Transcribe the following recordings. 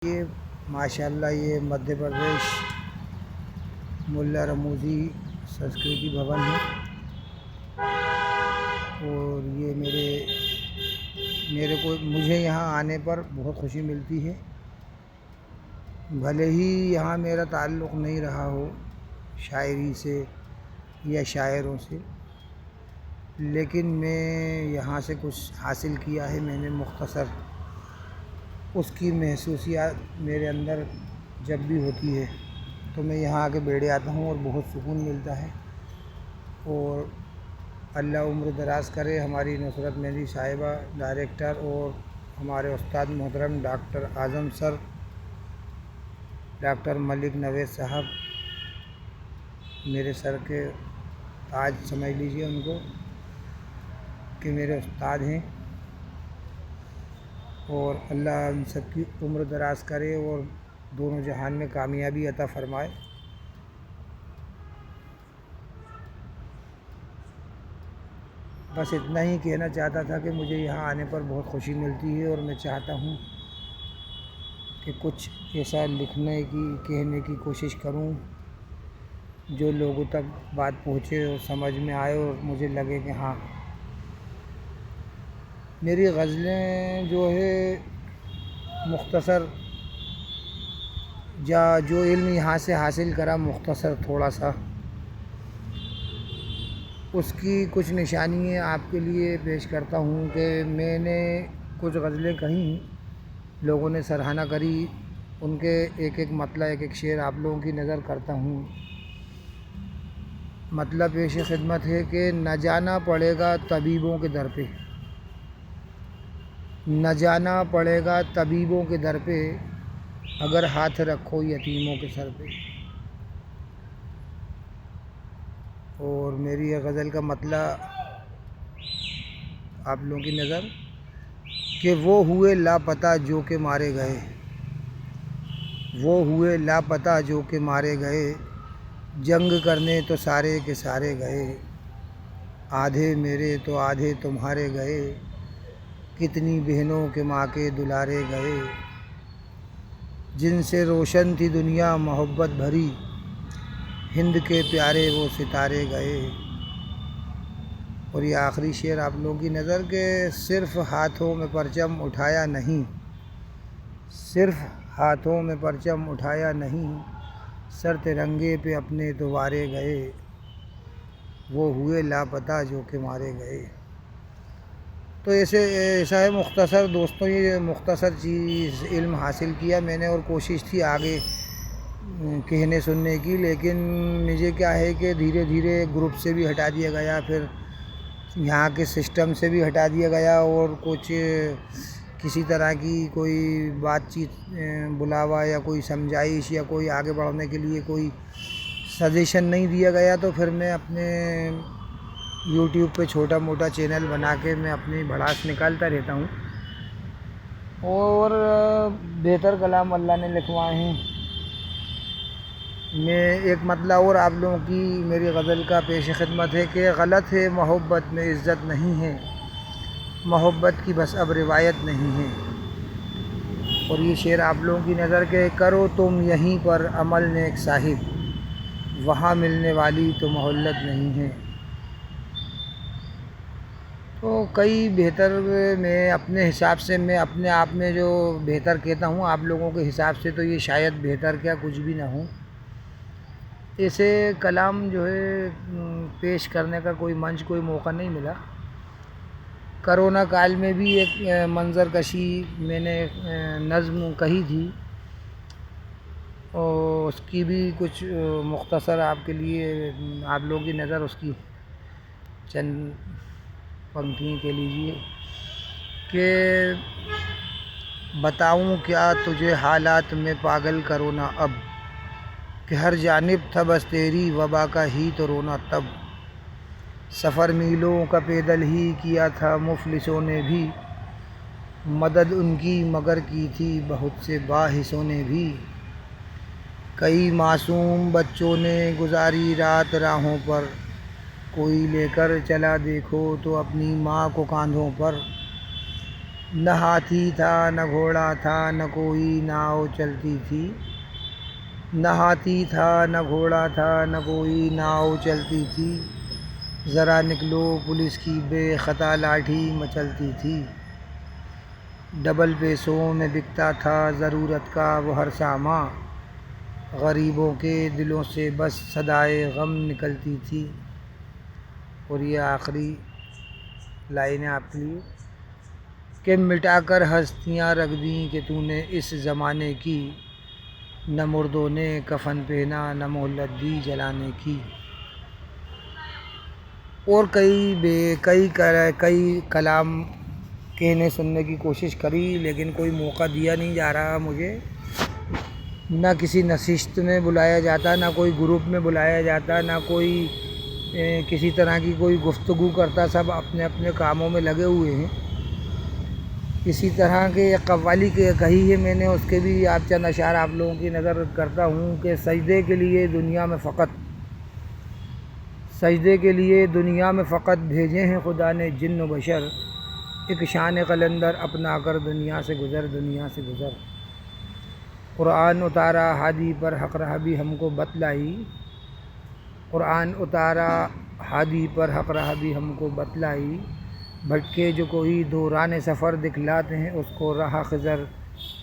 یہ ماشاءاللہ یہ مدھیہ پردیش ملا رموزی سنسکرتی بھون ہے اور یہ مجھے یہاں آنے پر بہت خوشی ملتی ہے۔ بھلے ہی یہاں میرا تعلق نہیں رہا ہو شاعری سے یا شاعروں سے، لیکن میں یہاں سے کچھ حاصل کیا ہے۔ میں نے مختصر اس کی محسوسیات میرے اندر جب بھی ہوتی ہے تو میں یہاں آ کے بیٹھ جاتا ہوں اور بہت سکون ملتا ہے۔ اور اللہ عمر دراز کرے ہماری نصرت مہندی صاحبہ ڈائریکٹر، اور ہمارے استاد محترم ڈاکٹر اعظم سر، ڈاکٹر ملک نوید صاحب، میرے سر کے تاج سمجھ لیجیے ان کو کہ میرے استاد ہیں، اور اللہ ان سب کی عمر دراز کرے اور دونوں جہان میں کامیابی عطا فرمائے۔ بس اتنا ہی کہنا چاہتا تھا کہ مجھے یہاں آنے پر بہت خوشی ملتی ہے، اور میں چاہتا ہوں کہ کچھ ایسا لکھنے کی کہنے کی کوشش کروں جو لوگوں تک بات پہنچے اور سمجھ میں آئے، اور مجھے لگے کہ ہاں میری غزلیں جو ہے مختصر جو علم یہاں سے حاصل کرا مختصر تھوڑا سا، اس کی کچھ نشانیاں آپ کے لیے پیش کرتا ہوں کہ میں نے کچھ غزلیں کہیں، لوگوں نے سراہنا کری، ان کے ایک ایک مطلع ایک ایک شعر آپ لوگوں کی نظر کرتا ہوں۔ مطلب پیش خدمت ہے کہ نہ جانا پڑے گا طبیبوں کے در پہ، نہ جانا پڑے گا طبیبوں کے در پہ، اگر ہاتھ رکھو یتیموں کے سر پہ۔ اور میری یہ غزل کا مطلع آپ لوگوں کی نظر کہ وہ ہوئے لاپتہ جو کہ مارے گئے، وہ ہوئے لاپتہ جو کہ مارے گئے، جنگ کرنے تو سارے کے سارے گئے، آدھے میرے تو آدھے تمہارے گئے، کتنی بہنوں کے ماں کے دلارے گئے، جن سے روشن تھی دنیا محبت بھری، ہند کے پیارے وہ ستارے گئے۔ اور یہ آخری شعر آپ لوگوں کی نظر کہ صرف ہاتھوں میں پرچم اٹھایا نہیں، صرف ہاتھوں میں پرچم اٹھایا نہیں، سر ترنگے پہ اپنے تو وارے گئے، وہ ہوئے لاپتہ جو کہ مارے گئے۔ تو ایسا ہے مختصر دوستوں، یہ مختصر چیز علم حاصل کیا میں نے، اور کوشش تھی آگے کہنے سننے کی، لیکن مجھے کیا ہے کہ دھیرے دھیرے گروپ سے بھی ہٹا دیا گیا، پھر یہاں کے سسٹم سے بھی ہٹا دیا گیا، اور کچھ کسی طرح کی کوئی بات چیت بلاوا یا کوئی سمجھائش یا کوئی آگے بڑھنے کے لیے کوئی سجیشن نہیں دیا گیا، تو پھر میں اپنے یوٹیوب پہ چھوٹا موٹا چینل بنا کے میں اپنی بھڑاس نکالتا رہتا ہوں، اور بہتر کلام اللہ نے لکھوائے ہیں۔ میں ایک مطلع اور آپ لوگوں کی میری غزل کا پیش خدمت ہے کہ غلط ہے محبت میں عزت نہیں ہے، محبت کی بس اب روایت نہیں ہے۔ اور یہ شعر آپ لوگوں کی نظر کہ کرو تم یہیں پر عمل نیک صاحب، وہاں ملنے والی تو مہلت نہیں ہے۔ تو کئی بہتر میں اپنے حساب سے میں اپنے آپ میں جو بہتر کہتا ہوں، آپ لوگوں کے حساب سے تو یہ شاید بہتر کیا کچھ بھی نہ ہوں۔ ایسے کلام جو ہے پیش کرنے کا کوئی منچ کوئی موقع نہیں ملا۔ کرونا کال میں بھی ایک منظر کشی میں نے نظم کہی تھی، اور اس کی بھی کچھ مختصر آپ کے لیے آپ لوگوں کی نظر اس کی چند پنکتیاں کہہ لیجیے کہ بتاؤں کیا تجھے حالات میں پاگل کرونا اب، کہ ہر جانب تھا بس تیری وبا کا ہی تو رونا تب، سفر میلوں کا پیدل ہی کیا تھا مفلسوں نے بھی، مدد ان کی مگر کی تھی بہت سے باحثوں نے بھی، کئی معصوم بچوں نے گزاری رات راہوں پر، کوئی لے کر چلا دیکھو تو اپنی ماں کو کاندھوں پر، نہ ہاتھی تھا نہ گھوڑا تھا نہ کوئی ناؤ چلتی تھی، نہ ہاتھی تھا نہ گھوڑا تھا نہ کوئی ناؤ چلتی تھی، ذرا نکلو پولیس کی بے خطا لاٹھی مچلتی تھی، ڈبل پیسوں میں بکتا تھا ضرورت کا وہ ہر سامان، غریبوں کے دلوں سے بس صدائے غم نکلتی تھی۔ اور یہ آخری لائنیں آپ کے لیے کہ مٹا کر ہستیاں رکھ دیں کہ تو نے اس زمانے کی، نہ مردوں نے کفن پہنا نہ مہلت دی جلانے کی۔ اور کئی کلام کہنے سننے کی کوشش کری لیکن کوئی موقع دیا نہیں جا رہا مجھے، نہ کسی نشست میں بلایا جاتا، نہ کوئی گروپ میں بلایا جاتا، نہ کوئی کسی طرح کی کوئی گفتگو کرتا، سب اپنے اپنے کاموں میں لگے ہوئے ہیں۔ اسی طرح کے ایک قوالی کہی ہے میں نے، اس کے بھی آپ چند اشعار آپ لوگوں کی نظر کرتا ہوں کہ سجدے کے لیے دنیا میں فقط بھیجے ہیں خدا نے جن و بشر، ایک شان قلندر اپنا کر دنیا سے گزر۔ قرآن اتارا ہادی پر حق راہ بھی ہم کو بتلائی، قرآن اتارا ہادی پر حق راہ بھی ہم کو بتلائی، بھٹکے جو کوئی دوران سفر دکھلاتے ہیں اس کو راہ خضر،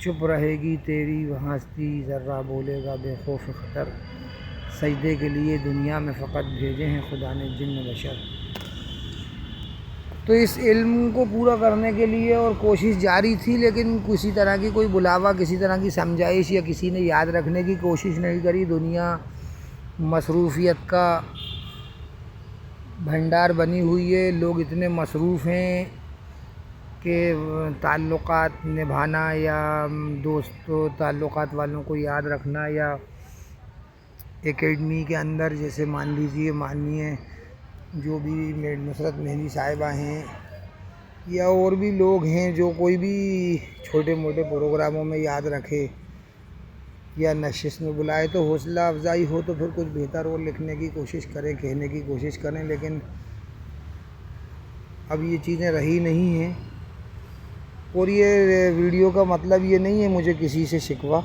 چپ رہے گی تیری وہ ہستی ذرہ بولے گا بے خوف خطر، سجدے کے لیے دنیا میں فقط بھیجے ہیں خدا نے جن و بشر۔ تو اس علم کو پورا کرنے کے لیے اور کوشش جاری تھی، لیکن کسی طرح کی کوئی بلاوا، کسی طرح کی سمجھائش یا کسی نے یاد رکھنے کی کوشش نہیں کری۔ دنیا مصروفیت کا بھنڈار بنی ہوئی ہے، لوگ اتنے مصروف ہیں کہ تعلقات نبھانا یا تعلقات والوں کو یاد رکھنا، یا اکیڈمی کے اندر جیسے مانیے جو بھی نصرت مہندی صاحبہ ہیں یا اور بھی لوگ ہیں جو کوئی بھی چھوٹے موٹے پروگراموں میں یاد رکھے یا نشست میں بلائے تو حوصلہ افزائی ہو تو پھر کچھ بہتر اور لکھنے کی کوشش کریں، کہنے کی کوشش کریں، لیکن اب یہ چیزیں رہی نہیں ہیں۔ اور یہ ویڈیو کا مطلب یہ نہیں ہے مجھے کسی سے شکوہ،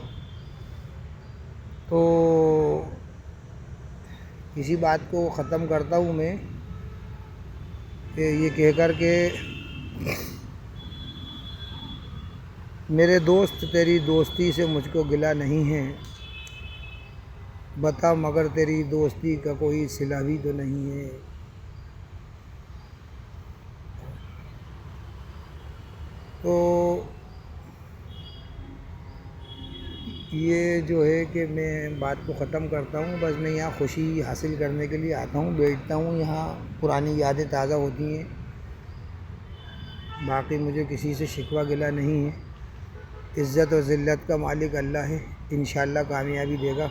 تو اسی بات کو ختم کرتا ہوں میں کہ یہ کہہ کر کہ میرے دوست تیری دوستی سے مجھ کو گلہ نہیں ہے، بتا مگر تیری دوستی کا کوئی صلہ بھی تو نہیں ہے۔ تو یہ جو ہے کہ میں بات کو ختم کرتا ہوں، بس میں یہاں خوشی حاصل کرنے کے لیے آتا ہوں، بیٹھتا ہوں، یہاں پرانی یادیں تازہ ہوتی ہیں، باقی مجھے کسی سے شکوہ گلہ نہیں ہے۔ عزت و ذلت کا مالک اللہ ہے، انشاءاللہ کامیابی دے گا۔